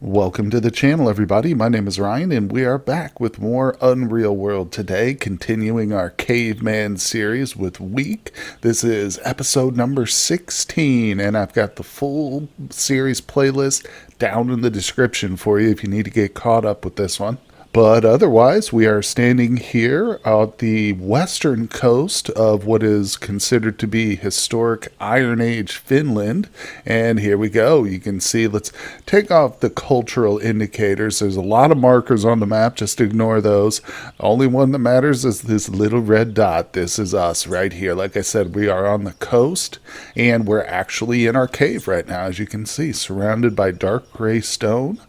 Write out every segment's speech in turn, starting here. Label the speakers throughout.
Speaker 1: Welcome to the channel, everybody. My name is Ryan, and we are back with more Unreal World today, continuing our Caveman series with Week. This is episode number 16, and I've got the full series playlist down in the description for you if you need to get caught up with this one. But otherwise, we are standing here at the western coast of what is considered to be historic Iron Age Finland. And here we go. You can see, let's take off the cultural indicators. There's a lot of markers on the map. Just ignore those. The only one that matters is this little red dot. This is us right here. Like I said, we are on the coast, and we're actually in our cave right now, as you can see, surrounded by dark gray stone.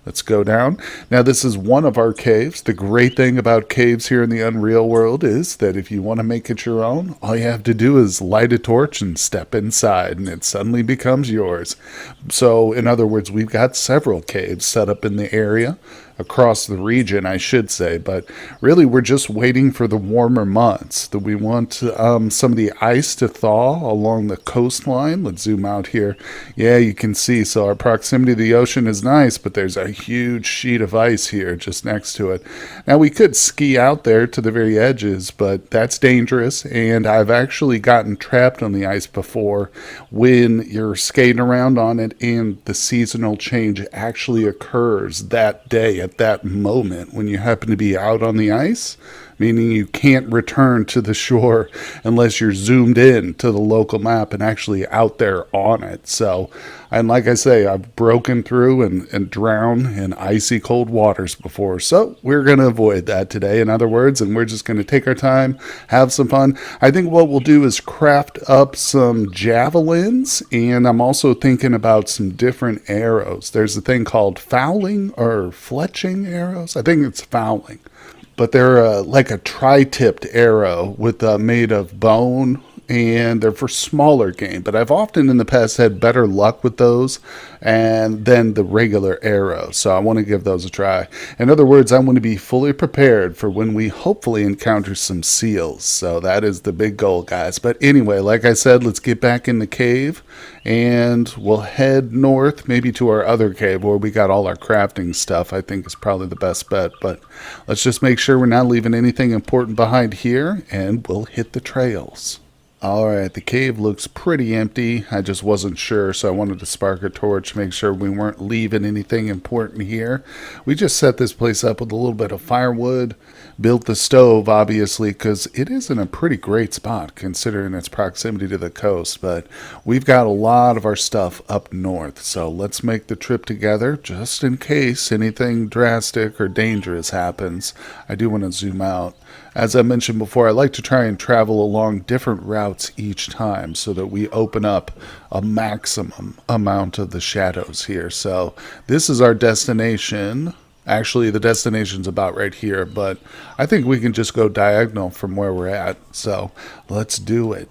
Speaker 1: Let's go down. Now, this is one of our caves. The great thing about caves here in the Unreal world is that if you want to make it your own, all you have to do is light a torch and step inside, and it suddenly becomes yours. So, in other words, we've got several caves set up in the area, across the region, I should say, but really we're just waiting for the warmer months. That we want some of the ice to thaw along the coastline. Let's zoom out here. Yeah, you can see, so our proximity to the ocean is nice, but there's a huge sheet of ice here just next to it. Now, we could ski out there to the very edges, but that's dangerous, and I've actually gotten trapped on the ice before when you're skating around on it and the seasonal change actually occurs that day, at that moment, when you happen to be out on the ice, meaning you can't return to the shore unless you're zoomed in to the local map and actually out there on it. So, and like I say, I've broken through and drowned in icy cold waters before. So we're going to avoid that today, in other words, and we're just going to take our time, have some fun. I think what we'll do is craft up some javelins, and I'm also thinking about some different arrows. There's a thing called fowling or fletching arrows. I think it's fowling. But they're like a tri-tipped arrow with made of bone, and they're for smaller game. But I've often in the past had better luck with those and than the regular arrow. So I want to give those a try. In other words, I want to be fully prepared for when we hopefully encounter some seals. So that is the big goal, guys. But anyway, like I said, let's get back in the cave, and we'll head north, maybe to our other cave where we got all our crafting stuff. I think is probably the best bet. But let's just make sure we're not leaving anything important behind here, and we'll hit the trails. Alright, the cave looks pretty empty. I just wasn't sure, so I wanted to spark a torch, make sure we weren't leaving anything important here. We just set this place up with a little bit of firewood, built the stove, obviously, because it is in a pretty great spot, considering its proximity to the coast, but we've got a lot of our stuff up north, so let's make the trip together, just in case anything drastic or dangerous happens. I do want to zoom out. As I mentioned before, I like to try and travel along different routes each time so that we open up a maximum amount of the shadows here. So this is our destination. Actually, the destination's about right here, but I think we can just go diagonal from where we're at. So let's do it.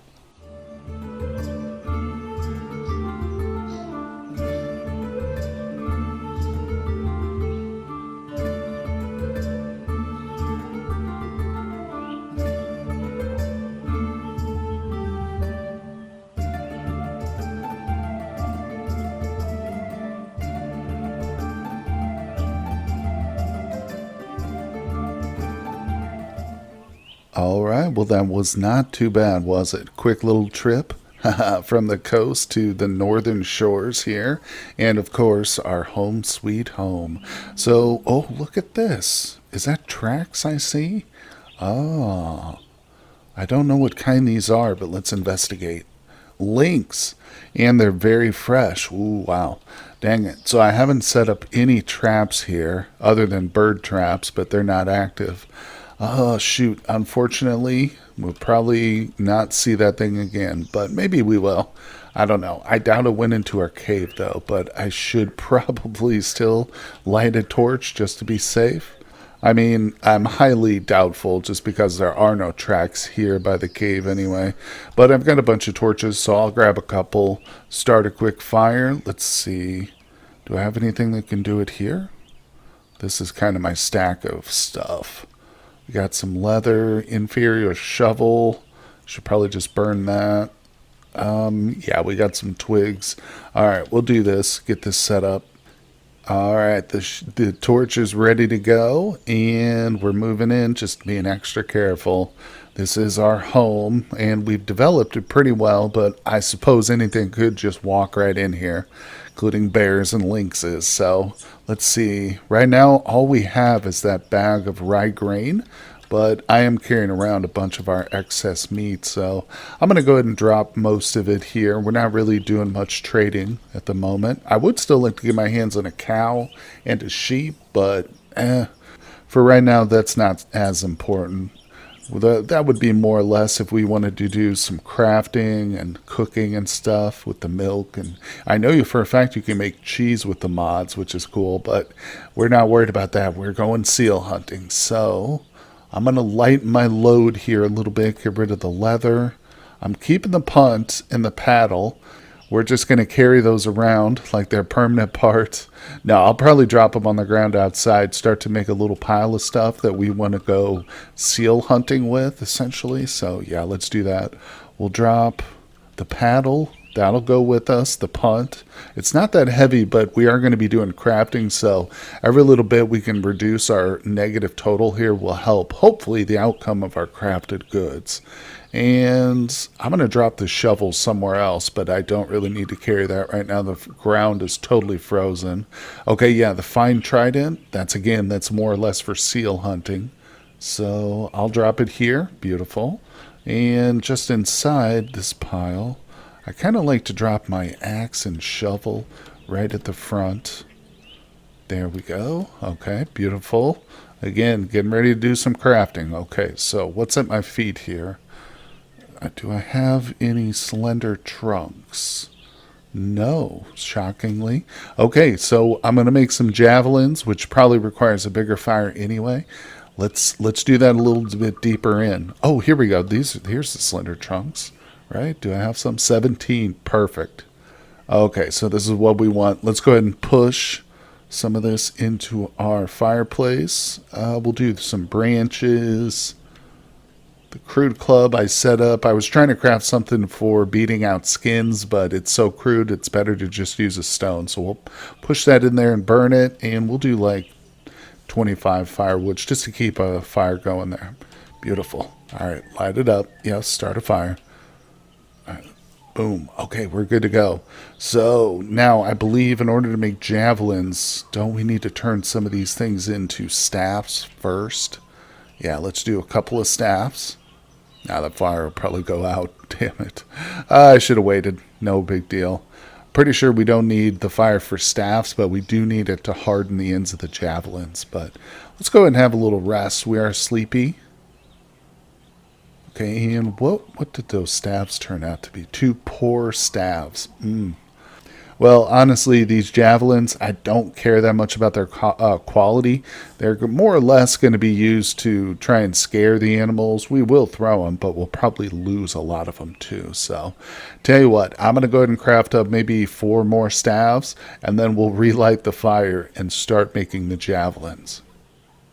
Speaker 1: All right, well, that was not too bad, was it? Quick little trip from the coast to the northern shores here, and of course, our home sweet home. So, oh, look at this. Is that tracks I see? Oh, I don't know what kind these are, but let's investigate. Lynx, and they're very fresh. Ooh, wow. Dang it. So I haven't set up any traps here other than bird traps, but they're not active. Oh, shoot. Unfortunately, we'll probably not see that thing again, but maybe we will. I don't know. I doubt it went into our cave, though, but I should probably still light a torch just to be safe. I mean, I'm highly doubtful just because there are no tracks here by the cave anyway. But I've got a bunch of torches, so I'll grab a couple, start a quick fire. Let's see. Do I have anything that can do it here? This is kind of my stack of stuff. We got some leather, inferior shovel. Should probably just burn that. Yeah, we got some twigs. All right, we'll do this. Get this set up. All right, the torch is ready to go, and we're moving in, just being extra careful. This is our home, and we've developed it pretty well, but I suppose anything could just walk right in here, including bears and lynxes. So let's see. Right now, all we have is that bag of rye grain, but I am carrying around a bunch of our excess meat, so I'm going to go ahead and drop most of it here. We're not really doing much trading at the moment. I would still like to get my hands on a cow and a sheep, but for right now, that's not as important. That would be more or less if we wanted to do some crafting and cooking and stuff with the milk. And I know you for a fact you can make cheese with the mods, which is cool, but we're not worried about that. We're going seal hunting, so I'm going to lighten my load here a little bit, get rid of the leather. I'm keeping the punt and the paddle. We're just going to carry those around like they're permanent parts. No, I'll probably drop them on the ground outside, start to make a little pile of stuff that we want to go seal hunting with, essentially. So, yeah, let's do that. We'll drop the paddle. That'll go with us, the punt. It's not that heavy, but we are going to be doing crafting, so every little bit we can reduce our negative total here will help, hopefully, the outcome of our crafted goods. And I'm going to drop the shovel somewhere else, but I don't really need to carry that right now. The ground is totally frozen. Okay, yeah, the fine trident, that's more or less for seal hunting. So I'll drop it here. Beautiful. And just inside this pile, I kind of like to drop my axe and shovel right at the front. There we go. Okay, beautiful. Again, getting ready to do some crafting. Okay, so what's at my feet here? Do I have any slender trunks? No, shockingly. Okay, so I'm going to make some javelins, which probably requires a bigger fire anyway. Let's do that a little bit deeper in. Oh, here we go. Here's the slender trunks, right? Do I have some? 17. Perfect. Okay, so this is what we want. Let's go ahead and push some of this into our fireplace. We'll do some branches. The crude club I set up. I was trying to craft something for beating out skins, but it's so crude it's better to just use a stone. So we'll push that in there and burn it, and we'll do like 25 firewood just to keep a fire going there. Beautiful. All right, light it up. Yes, start a fire. All right. Boom. Okay, we're good to go. So now I believe in order to make javelins, don't we need to turn some of these things into staffs first? Yeah, let's do a couple of staffs. Now the fire will probably go out. Damn it. I should have waited. No big deal. Pretty sure we don't need the fire for staffs, but we do need it to harden the ends of the javelins. But let's go ahead and have a little rest. We are sleepy. Okay, and what did those staves turn out to be? 2 poor staves. Well, honestly, these javelins, I don't care that much about their quality. They're more or less going to be used to try and scare the animals. We will throw them, but we'll probably lose a lot of them too. So, tell you what, I'm going to go ahead and craft up maybe 4 more staves, and then we'll relight the fire and start making the javelins.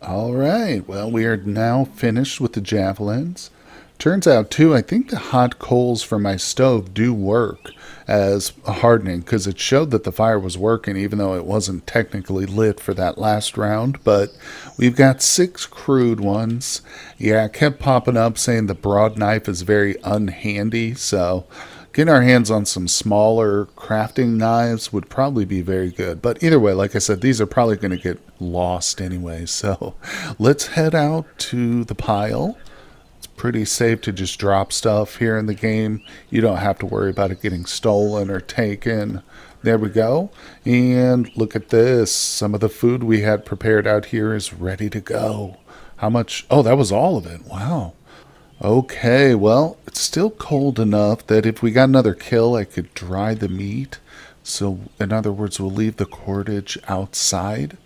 Speaker 1: All right, well, we are now finished with the javelins. Turns out, too, I think the hot coals from my stove do work as a hardening, because it showed that the fire was working even though it wasn't technically lit for that last round. But we've got 6 crude ones. Yeah, it kept popping up saying the broad knife is very unhandy, so getting our hands on some smaller crafting knives would probably be very good. But either way, like I said, these are probably going to get lost anyway. So let's head out to the pile. Pretty safe to just drop stuff here in the game. You don't have to worry about it getting stolen or taken. There we go. And look at this. Some of the food we had prepared out here is ready to go. How much? Oh, that was all of it. Wow. Okay, well, it's still cold enough that if we got another kill, I could dry the meat. So, in other words, we'll leave the cordage outside.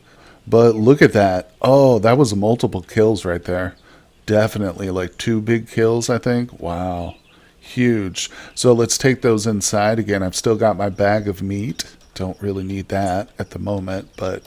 Speaker 1: But look at that. Oh, that was multiple kills right there. Definitely like 2 big kills, I think. Wow. Huge. So let's take those inside. Again, I've still got my bag of meat. Don't really need that at the moment, but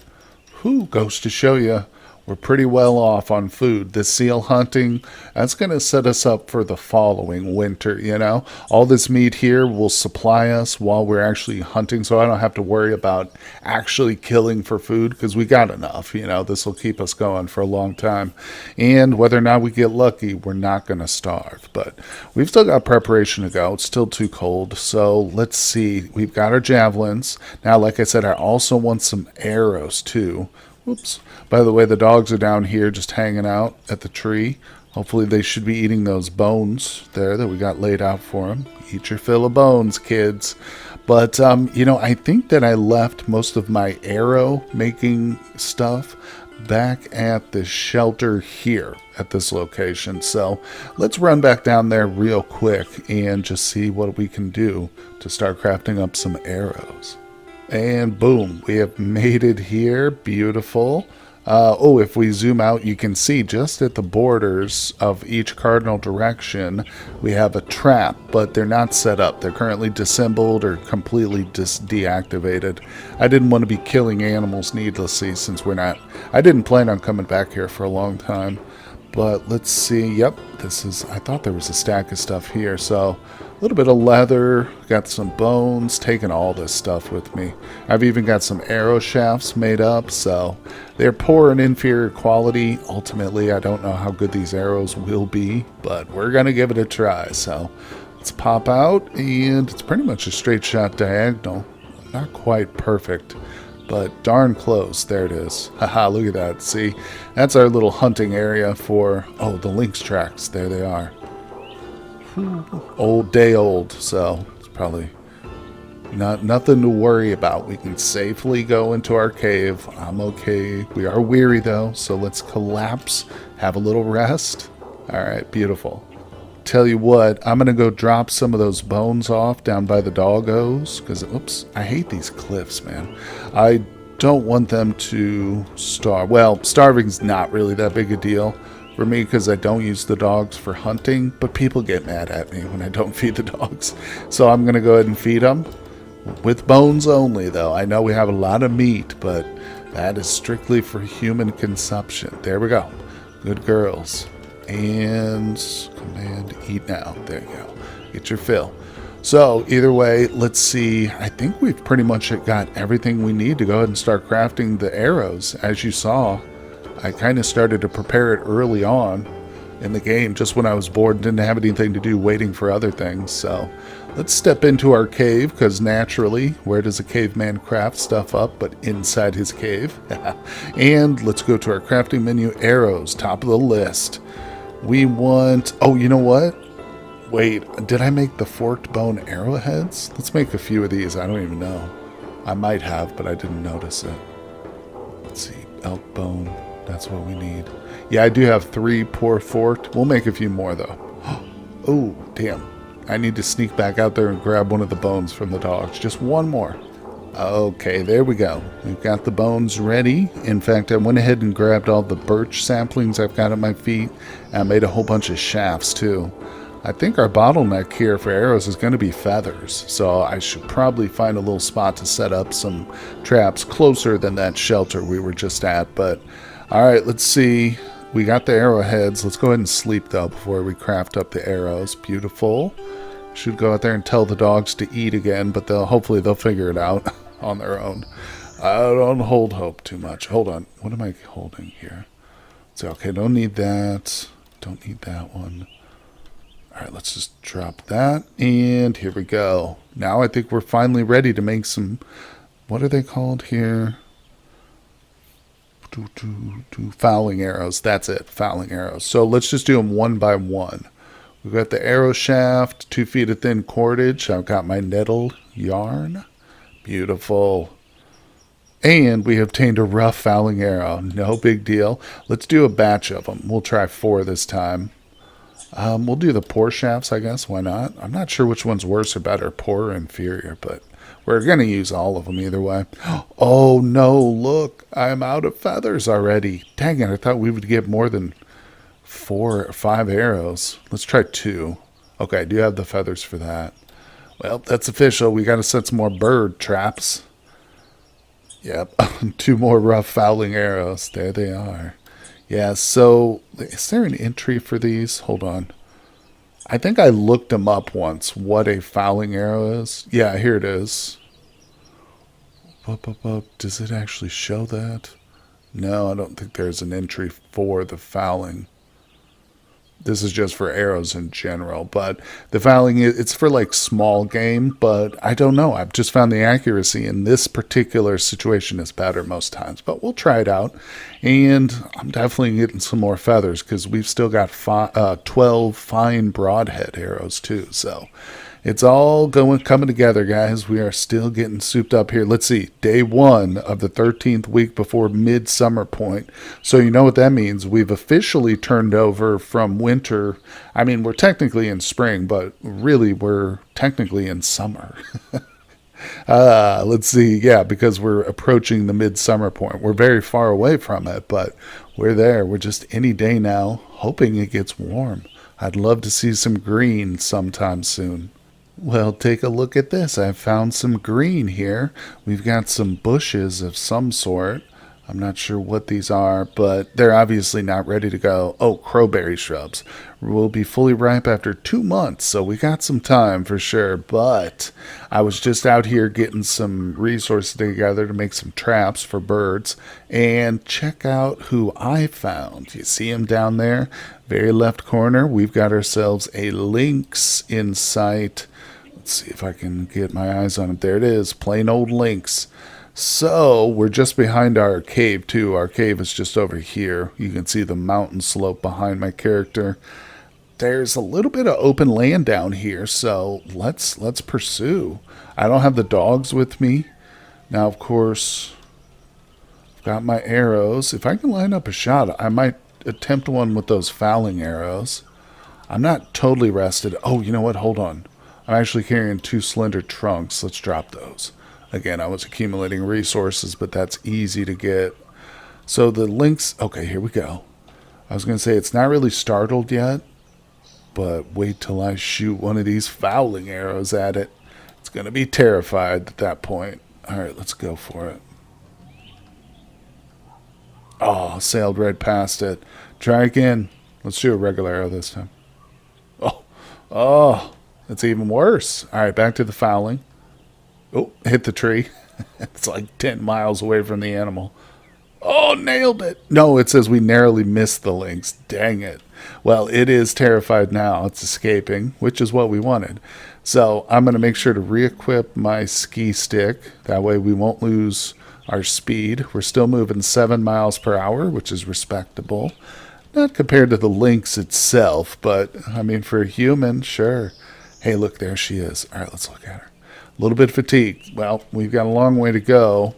Speaker 1: who goes to show you we're pretty well off on food. This seal hunting, that's going to set us up for the following winter, you know? All this meat here will supply us while we're actually hunting, so I don't have to worry about actually killing for food because we got enough, you know? This will keep us going for a long time. And whether or not we get lucky, we're not going to starve. But we've still got preparation to go. It's still too cold, so let's see. We've got our javelins. Now, like I said, I also want some arrows, too. Whoops. By the way, the dogs are down here just hanging out at the tree. Hopefully they should be eating those bones there that we got laid out for them. Eat your fill of bones, kids. But, you know, I think that I left most of my arrow making stuff back at the shelter here at this location. So let's run back down there real quick and just see what we can do to start crafting up some arrows. And boom, we have made it here. Beautiful. Oh, if we zoom out, you can see just at the borders of each cardinal direction, we have a trap, but they're not set up. They're currently disassembled or completely deactivated. I didn't want to be killing animals needlessly since I didn't plan on coming back here for a long time. But let's see. Yep, I thought there was a stack of stuff here. So a little bit of leather, got some bones, taking all this stuff with me. I've even got some arrow shafts made up, so they're poor and inferior quality. Ultimately, I don't know how good these arrows will be, but we're going to give it a try. So let's pop out, and it's pretty much a straight shot diagonal. Not quite perfect, but darn close. There it is. Haha, look at that. See, that's our little hunting area for, oh, the lynx tracks. There they are. Old day old, so it's probably nothing to worry about. We can safely go into our cave. I'm okay. We are weary though, so let's collapse, have a little rest. All right, beautiful. Tell you what, I'm gonna go drop some of those bones off down by the doggos because, oops, I hate these cliffs, man. I don't want them to starve. Well, starving's not really that big a deal for me because I don't use the dogs for hunting, but people get mad at me when I don't feed the dogs. So I'm going to go ahead and feed them with bones only, though. I know we have a lot of meat, but that is strictly for human consumption. There we go. Good girls. And command eat now. There you go. Get your fill. So either way, let's see. I think we've pretty much got everything we need to go ahead and start crafting the arrows. As you saw, I kind of started to prepare it early on in the game, just when I was bored and didn't have anything to do, waiting for other things. So let's step into our cave, because naturally, where does a caveman craft stuff up but inside his cave? And let's go to our crafting menu, arrows, top of the list. We want, oh, you know what? Wait, did I make the forked bone arrowheads? Let's make a few of these. I don't even know. I might have, but I didn't notice it. Let's see, elk bone. That's what we need. Yeah, I do have 3 poor forked. We'll make a few more, though. Oh, damn. I need to sneak back out there and grab one of the bones from the dogs. Just one more. Okay, there we go. We've got the bones ready. In fact, I went ahead and grabbed all the birch saplings I've got at my feet. And I made a whole bunch of shafts, too. I think our bottleneck here for arrows is going to be feathers, so I should probably find a little spot to set up some traps closer than that shelter we were just at. But alright, let's see. We got the arrowheads. Let's go ahead and sleep, though, before we craft up the arrows. Beautiful. Should go out there and tell the dogs to eat again, but hopefully they'll figure it out on their own. I don't hold hope too much. Hold on. What am I holding here? So, okay, don't need that. Don't need that one. Alright, let's just drop that. And here we go. Now I think we're finally ready to make some, what are they called here? Fowling arrows. That's it, fowling arrows. So let's just do them one by one. We've got the arrow shaft, 2 feet of thin cordage. I've got my nettle yarn. Beautiful. And we obtained a rough fowling arrow. No big deal. Let's do a batch of them. We'll try 4 this time. We'll do the poor shafts, I guess. Why not? I'm not sure which one's worse or better, poor or inferior, but we're going to use all of them either way. Oh, no, look. I'm out of feathers already. Dang it, I thought we would get more than 4 or 5 arrows. Let's try 2. Okay, I do have the feathers for that. Well, that's official. We got to set some more bird traps. Yep, 2 more rough fowling arrows. There they are. Yeah, so is there an entry for these? Hold on. I think I looked them up once, what a fouling arrow is. Yeah, here it is. Does it actually show that? No, I don't think there's an entry for the fouling. This is just for arrows in general, but the fouling, it's for like small game, but I don't know. I've just found the accuracy in this particular situation is better most times, but we'll try it out. And I'm definitely getting some more feathers because we've still got 12 fine broadhead arrows too. So it's all coming together, guys. We are still getting souped up here. Let's see, day 1 of the 13th week before midsummer point. So you know what that means. We've officially turned over from winter. I mean, we're technically in spring, but really we're technically in summer. Let's see. Yeah, because we're approaching the midsummer point. We're very far away from it, but we're there. We're just any day now, hoping it gets warm. I'd love to see some green sometime soon. Well, take a look at this. I found some green here. We've got some bushes of some sort. I'm not sure what these are, but they're obviously not ready to go. Oh, crowberry shrubs. Will be fully ripe after 2 months, so we got some time for sure. But I was just out here getting some resources together to make some traps for birds. And check out who I found. You see him down there? Very left corner. We've got ourselves a lynx in sight. Let's see if I can get my eyes on it. There it is, plain old lynx. So we're just behind our cave too. Our cave is just over here. You can see the mountain slope behind my character. There's a little bit of open land down here, so let's pursue. I don't have the dogs with me. Now, of course, I've got my arrows. If I can line up a shot, I might attempt one with those fouling arrows. I'm not totally rested. Oh, you know what? Hold on. I'm actually carrying 2 slender trunks. Let's drop those. Again, I was accumulating resources, but that's easy to get. So the lynx... Okay, here we go. I was going to say it's not really startled yet, but wait till I shoot one of these fouling arrows at it. It's going to be terrified at that point. All right, let's go for it. Oh, sailed right past it. Try again. Let's do a regular arrow this time. Oh, that's even worse. All right, back to the fouling. Oh, hit the tree. It's like 10 miles away from the animal. Oh, nailed it. No, it says we narrowly missed the lynx. Dang it. Well, it is terrified now. It's escaping, which is what we wanted. So I'm going to make sure to re-equip my ski stick. That way we won't lose our speed. We're still moving 7 miles per hour, which is respectable. Not compared to the lynx itself, but, I mean, for a human, sure. Hey, look, there she is. All right, let's look at her. A little bit fatigued. Well, we've got a long way to go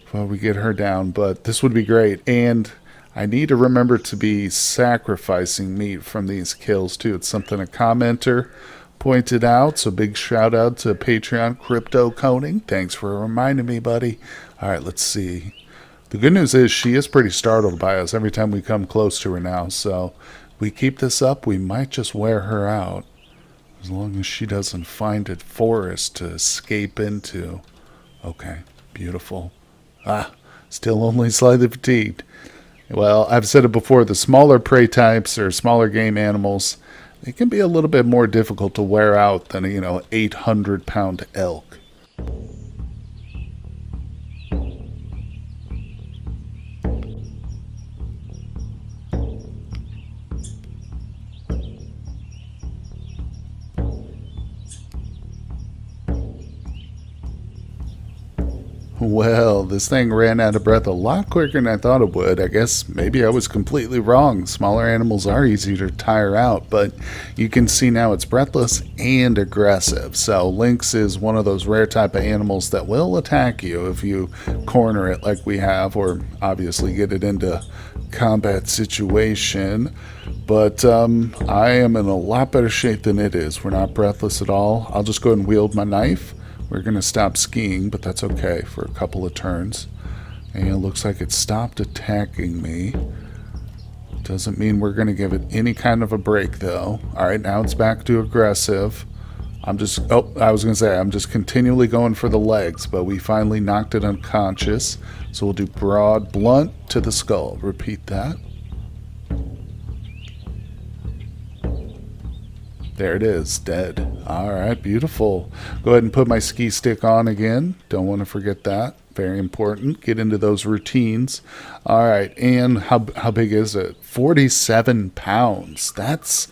Speaker 1: before we get her down, but this would be great. And I need to remember to be sacrificing meat from these kills, too. It's something a commenter pointed out, so big shout out to Patreon Crypto Coning. Thanks for reminding me, buddy. All right, let's see. The good news is she is pretty startled by us every time we come close to her now, so if we keep this up, we might just wear her out. As long as she doesn't find a forest to escape into. Okay, beautiful. Still only slightly fatigued. Well, I've said it before, the smaller prey types or smaller game animals, they can be a little bit more difficult to wear out than a, 800-pound elk. Well, this thing ran out of breath a lot quicker than I thought it would. I guess maybe I was completely wrong. Smaller animals are easier to tire out, but you can see now it's breathless and aggressive. So lynx is one of those rare type of animals that will attack you if you corner it like we have, or obviously get it into combat situation. But I am in a lot better shape than it is. We're not breathless at all. I'll just go ahead and wield my knife. We're going to stop skiing, but that's okay for a couple of turns. And it looks like it stopped attacking me. Doesn't mean we're going to give it any kind of a break, though. All right, now it's back to aggressive. I was going to say, I'm just continually going for the legs, but we finally knocked it unconscious. So we'll do broad, blunt to the skull. Repeat that. There it is, dead. All right, beautiful. Go ahead and put my ski stick on again. Don't want to forget that. Very important. Get into those routines. All right, and how big is it? 47 pounds. That's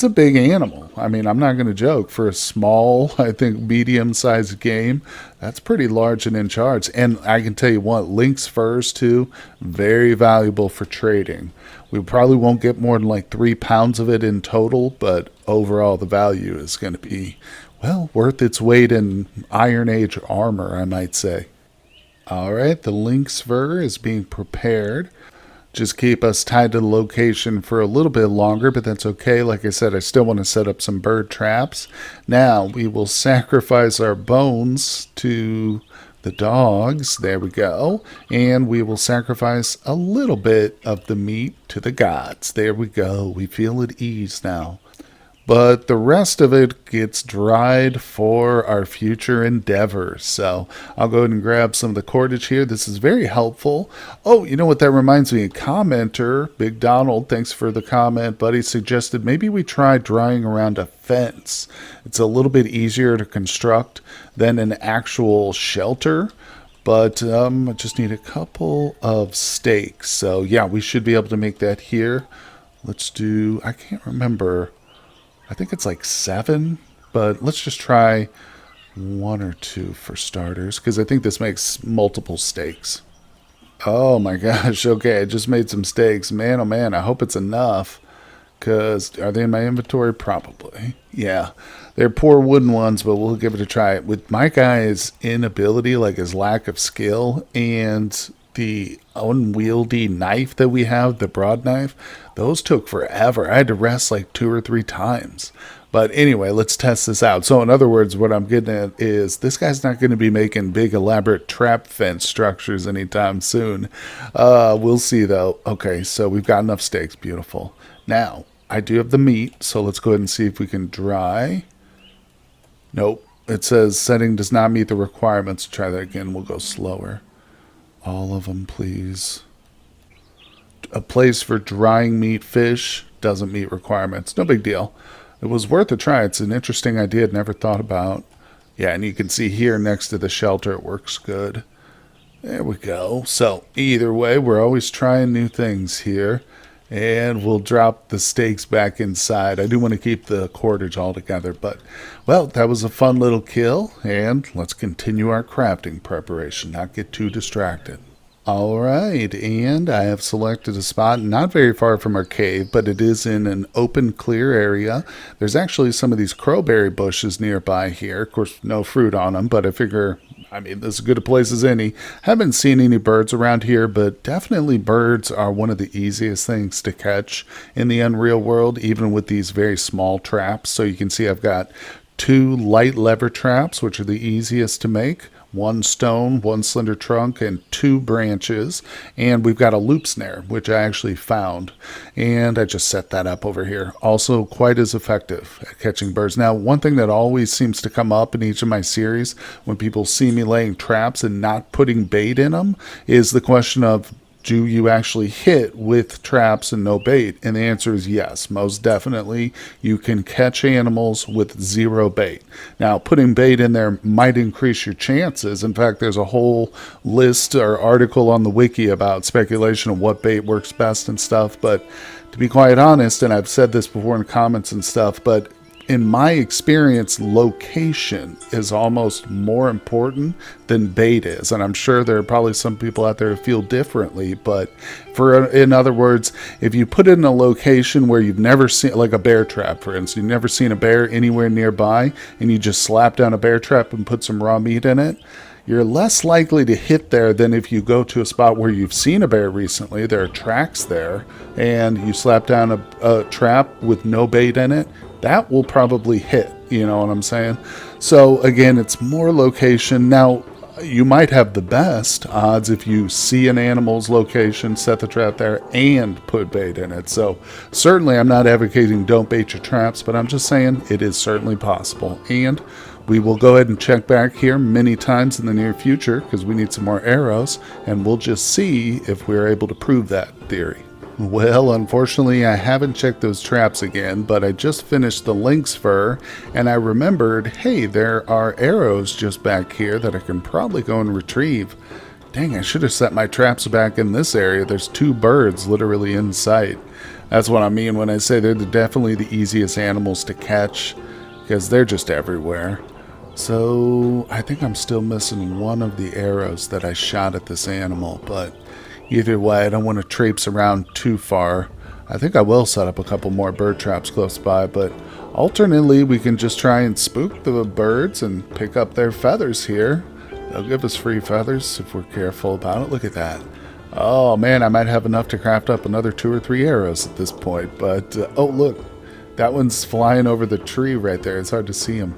Speaker 1: a big animal. I mean, I'm not going to joke. For a small, I think, medium-sized game, that's pretty large and in charge. And I can tell you what, lynx furs, too, very valuable for trading. We probably won't get more than like 3 pounds of it in total, but overall the value is going to be, well, worth its weight in Iron Age armor, I might say. All right, the lynx fur is being prepared. Just keep us tied to the location for a little bit longer, but that's okay. Like I said, I still want to set up some bird traps. Now we will sacrifice our bones to the dogs. There we go. And we will sacrifice a little bit of the meat to the gods. There we go. We feel at ease now. But the rest of it gets dried for our future endeavors. So I'll go ahead and grab some of the cordage here. This is very helpful. Oh, you know what that reminds me? A commenter, Big Donald, thanks for the comment, buddy, suggested maybe we try drying around a fence. It's a little bit easier to construct than an actual shelter. But I just need a couple of stakes. So yeah, we should be able to make that here. Let's do, I can't remember. I think it's like 7, but let's just try 1 or 2 for starters, because I think this makes multiple stakes. Oh my gosh, okay, I just made some stakes. Man, oh man, I hope it's enough, because are they in my inventory? Probably. Yeah, they're poor wooden ones, but we'll give it a try. With my guy's inability, like his lack of skill, and the unwieldy knife that we have, the broad knife, those took forever. I had to rest like 2 or 3 times. But anyway, let's test this out. So in other words, what I'm getting at is this guy's not going to be making big elaborate trap fence structures anytime soon. We'll see though. Okay, so we've got enough stakes. Beautiful. Now, I do have the meat, so let's go ahead and see if we can dry. Nope. It says setting does not meet the requirements. Try that again. We'll go slower. All of them, please. A place for drying meat fish doesn't meet requirements. No big deal. It was worth a try. It's an interesting idea I'd never thought about. Yeah, and you can see here next to the shelter, it works good. There we go. So either way, we're always trying new things here. And we'll drop the stakes back inside. I do want to keep the cordage all together, but, well, that was a fun little kill, and let's continue our crafting preparation, not get too distracted. All right, and I have selected a spot not very far from our cave, but it is in an open, clear area. There's actually some of these crowberry bushes nearby here. Of course, no fruit on them, but I figure, I mean, this is as good a place as any. Haven't seen any birds around here, but definitely birds are one of the easiest things to catch in the Unreal world, even with these very small traps. So you can see I've got 2 light lever traps, which are the easiest to make. 1 stone, 1 slender trunk, and 2 branches. And we've got a loop snare, which I actually found. And I just set that up over here. Also quite as effective at catching birds. Now, one thing that always seems to come up in each of my series when people see me laying traps and not putting bait in them is the question of, do you actually hit with traps and no bait? And the answer is yes, most definitely. You can catch animals with 0 bait. Now, putting bait in there might increase your chances. In fact, there's a whole list or article on the wiki about speculation of what bait works best and stuff. But to be quite honest, and I've said this before in comments and stuff, but in my experience, location is almost more important than bait is. And I'm sure there are probably some people out there who feel differently. But in other words, if you put it in a location where you've never seen, like a bear trap, for instance, you've never seen a bear anywhere nearby, and you just slap down a bear trap and put some raw meat in it, you're less likely to hit there than if you go to a spot where you've seen a bear recently, there are tracks there, and you slap down a trap with no bait in it. That will probably hit, you know what I'm saying? So again, it's more location. Now, you might have the best odds if you see an animal's location, set the trap there, and put bait in it. So certainly I'm not advocating don't bait your traps, but I'm just saying it is certainly possible. And we will go ahead and check back here many times in the near future because we need some more arrows, and we'll just see if we're able to prove that theory. Well, unfortunately, I haven't checked those traps again, but I just finished the lynx fur, and I remembered, hey, there are arrows just back here that I can probably go and retrieve. Dang, I should have set my traps back in this area. There's 2 birds literally in sight. That's what I mean when I say they're definitely the easiest animals to catch, because they're just everywhere. So, I think I'm still missing one of the arrows that I shot at this animal, but either way, I don't want to traipse around too far. I think I will set up a couple more bird traps close by, but alternately, we can just try and spook the birds and pick up their feathers here. They'll give us free feathers if we're careful about it. Look at that. Oh man, I might have enough to craft up another 2 or 3 arrows at this point, but oh look, that one's flying over the tree right there. It's hard to see him.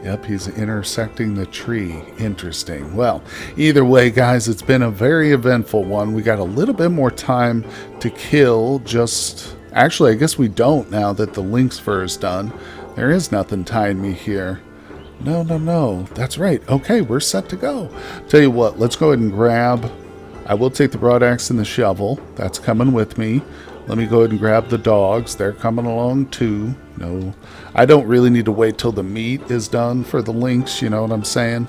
Speaker 1: Yep, he's intersecting the tree. Interesting. Well, either way, guys, it's been a very eventful one. We got a little bit more time to kill. Actually, I guess we don't now that the lynx fur is done. There is nothing tying me here. No. That's right. Okay, we're set to go. Tell you what, let's go ahead and grab... I will take the broadaxe and the shovel. That's coming with me. Let me go ahead and grab the dogs. They're coming along too. No, I don't really need to wait till the meat is done for the lynx, you know what I'm saying?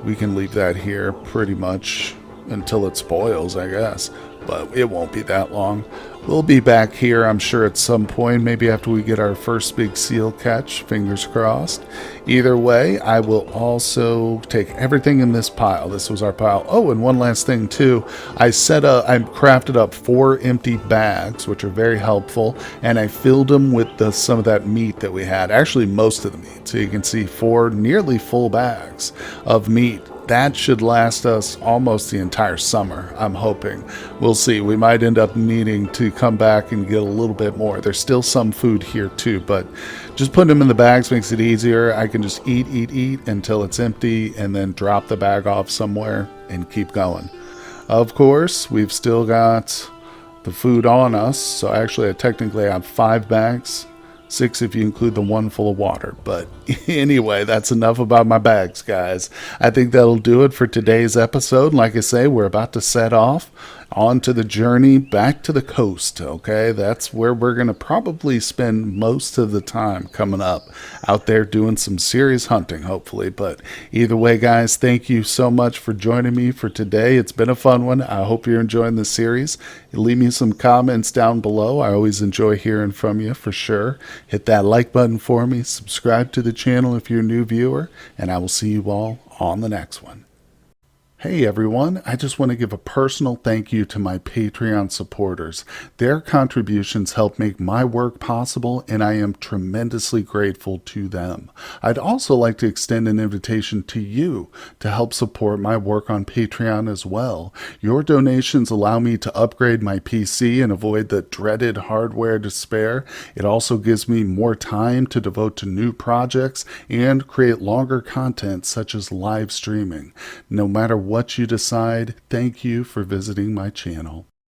Speaker 1: We can leave that here pretty much until it spoils, I guess. But it won't be that long. We'll be back here, I'm sure, at some point, maybe after we get our first big seal catch, fingers crossed. Either way, I will also take everything in this pile. This was our pile. Oh, and one last thing, too. I crafted up 4 empty bags, which are very helpful, and I filled them with some of that meat that we had. Actually, most of the meat. So you can see 4 nearly full bags of meat. That should last us almost the entire summer, I'm hoping. We'll see. We might end up needing to come back and get a little bit more. There's still some food here too, but just putting them in the bags makes it easier. I can just eat until it's empty and then drop the bag off somewhere and keep going. Of course, we've still got the food on us, so actually I technically have 5 bags. 6 if you include the one full of water. But anyway, that's enough about my bags, guys. I think that'll do it for today's episode. Like I say, we're about to set off onto the journey back to the coast, okay? That's where we're going to probably spend most of the time coming up, out there doing some serious hunting, hopefully. But either way, guys, thank you so much for joining me for today. It's been a fun one. I hope you're enjoying the series. Leave me some comments down below. I always enjoy hearing from you, for sure. Hit that like button for me. Subscribe to the channel if you're a new viewer, and I will see you all on the next one. Hey everyone, I just want to give a personal thank you to my Patreon supporters. Their contributions help make my work possible, and I am tremendously grateful to them. I'd also like to extend an invitation to you to help support my work on Patreon as well. Your donations allow me to upgrade my PC and avoid the dreaded hardware despair. It also gives me more time to devote to new projects and create longer content such as live streaming. No matter what you decide, thank you for visiting my channel.